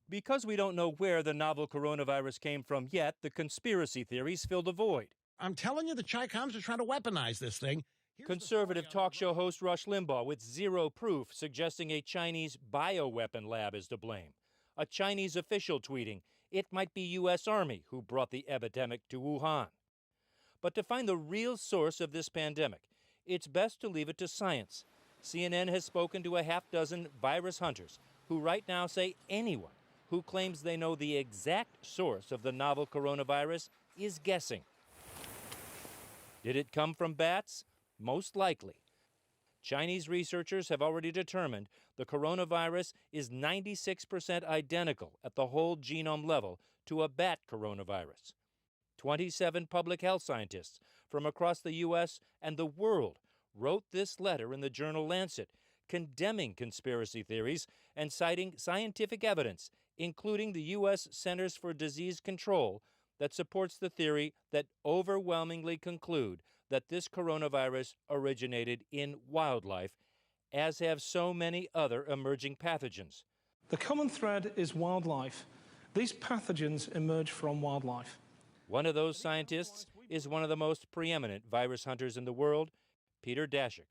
Because we don't know where the novel coronavirus came from yet, the conspiracy theories fill the void. I'm telling you, the Chi-Coms are trying to weaponize this thing. Conservative talk show host Rush Limbaugh with zero proof suggesting a Chinese bioweapon lab is to blame. A Chinese official tweeting it might be U.S. Army who brought the epidemic to Wuhan. But to find the real source of this pandemic, it's best to leave it to science. CNN has spoken to a half-dozen virus hunters who right now say anyone who claims they know the exact source of the novel coronavirus is guessing. Did it come from bats? Most likely. Chinese researchers have already determined the coronavirus is 96% identical at the whole genome level to a bat coronavirus. 27 public health scientists from across the U.S. and the world wrote this letter in the journal Lancet, condemning conspiracy theories and citing scientific evidence, including the U.S. Centers for Disease Control, that supports the theory that overwhelmingly conclude that this coronavirus originated in wildlife, as have so many other emerging pathogens. The common thread is wildlife. These pathogens emerge from wildlife. One of those scientists is one of the most preeminent virus hunters in the world, Peter Daszak.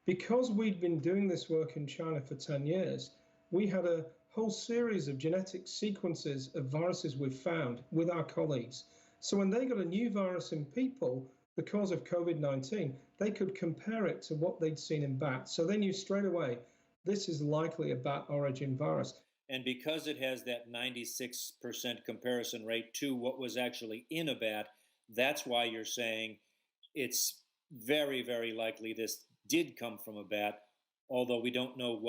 Because we'd been doing this work in China for 10 years, we had a whole series of genetic sequences of viruses we've found with our colleagues. So when they got a new virus in people, the cause of COVID-19, they could compare it to what they'd seen in bats. So they knew straight away, this is likely a bat origin virus. And because it has that 96% comparison rate to what was actually in a bat, that's why you're saying it's very, very likely this did come from a bat, although we don't know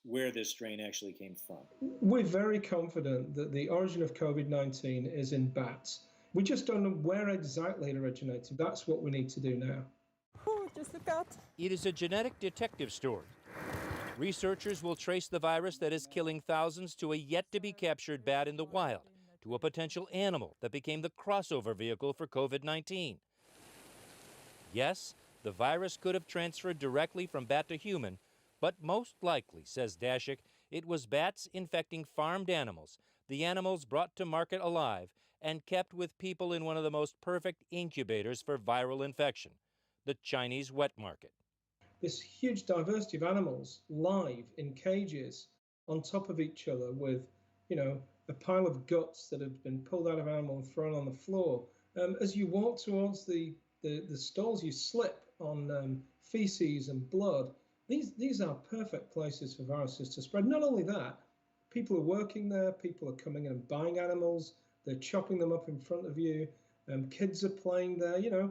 where this strain actually came from. We're very confident that the origin of COVID-19 is in bats. We just don't know where exactly it originated. That's what we need to do now. Oh, just a cat. It is a genetic detective story. Researchers will trace the virus that is killing thousands to a yet-to-be-captured bat in the wild, to a potential animal that became the crossover vehicle for COVID-19. Yes, the virus could have transferred directly from bat to human, but most likely, says Daszak, it was bats infecting farmed animals, the animals brought to market alive and kept with people in one of the most perfect incubators for viral infection, the Chinese wet market. This huge diversity of animals live in cages on top of each other with, a pile of guts that have been pulled out of an animal and thrown on the floor. As you walk towards the stalls, you slip on feces and blood. These are perfect places for viruses to spread. Not only that, people are working there, people are coming in and buying animals, they're chopping them up in front of you, kids are playing there,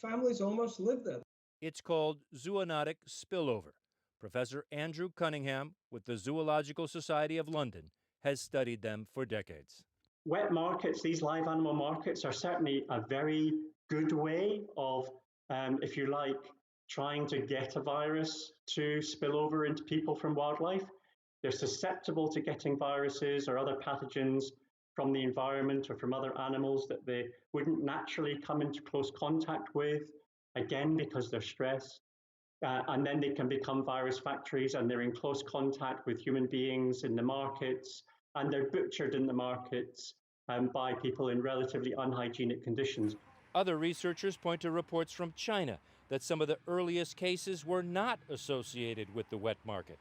families almost live there. It's called zoonotic spillover. Professor Andrew Cunningham with the Zoological Society of London has studied them for decades. Wet markets, these live animal markets, are certainly a very good way of, if you like, trying to get a virus to spill over into people from wildlife. They're susceptible to getting viruses or other pathogens from the environment or from other animals that they wouldn't naturally come into close contact with, again, because they're stressed. And then they can become virus factories, and they're in close contact with human beings in the markets, and they're butchered in the markets by people in relatively unhygienic conditions. Other researchers point to reports from China that some of the earliest cases were not associated with the wet market.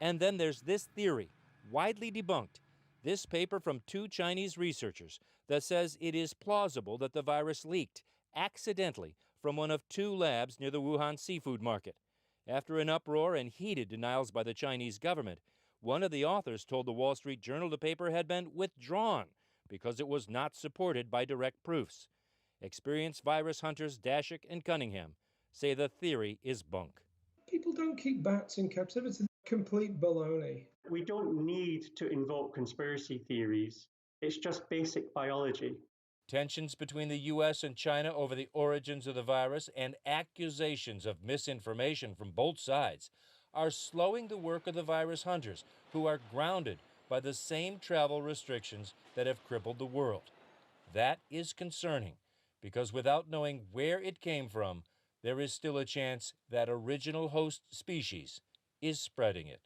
And then there's this theory, widely debunked, this paper from 2 Chinese researchers that says it is plausible that the virus leaked accidentally from one of 2 labs near the Wuhan seafood market. After an uproar and heated denials by the Chinese government, one of the authors told the Wall Street Journal the paper had been withdrawn because it was not supported by direct proofs. Experienced virus hunters Daszak and Cunningham say the theory is bunk. People don't keep bats in captivity. Complete baloney. We don't need to invoke conspiracy theories. It's just basic biology. Tensions between the U.S. and China over the origins of the virus and accusations of misinformation from both sides are slowing the work of the virus hunters, who are grounded by the same travel restrictions that have crippled the world. That is concerning, because without knowing where it came from, there is still a chance that original host species is spreading it.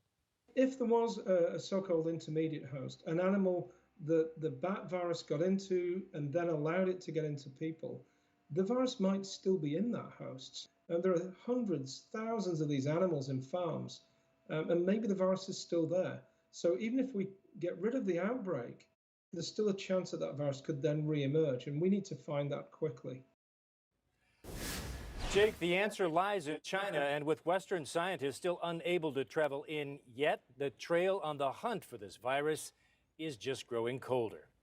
If there was a so-called intermediate host, an animal that the bat virus got into and then allowed it to get into people, the virus might still be in that host. And there are hundreds, thousands of these animals in farms, and maybe the virus is still there. So even if we get rid of the outbreak, there's still a chance that that virus could then re-emerge, and we need to find that quickly. Jake, the answer lies in China, and with Western scientists still unable to travel in yet, the trail on the hunt for this virus is just growing colder.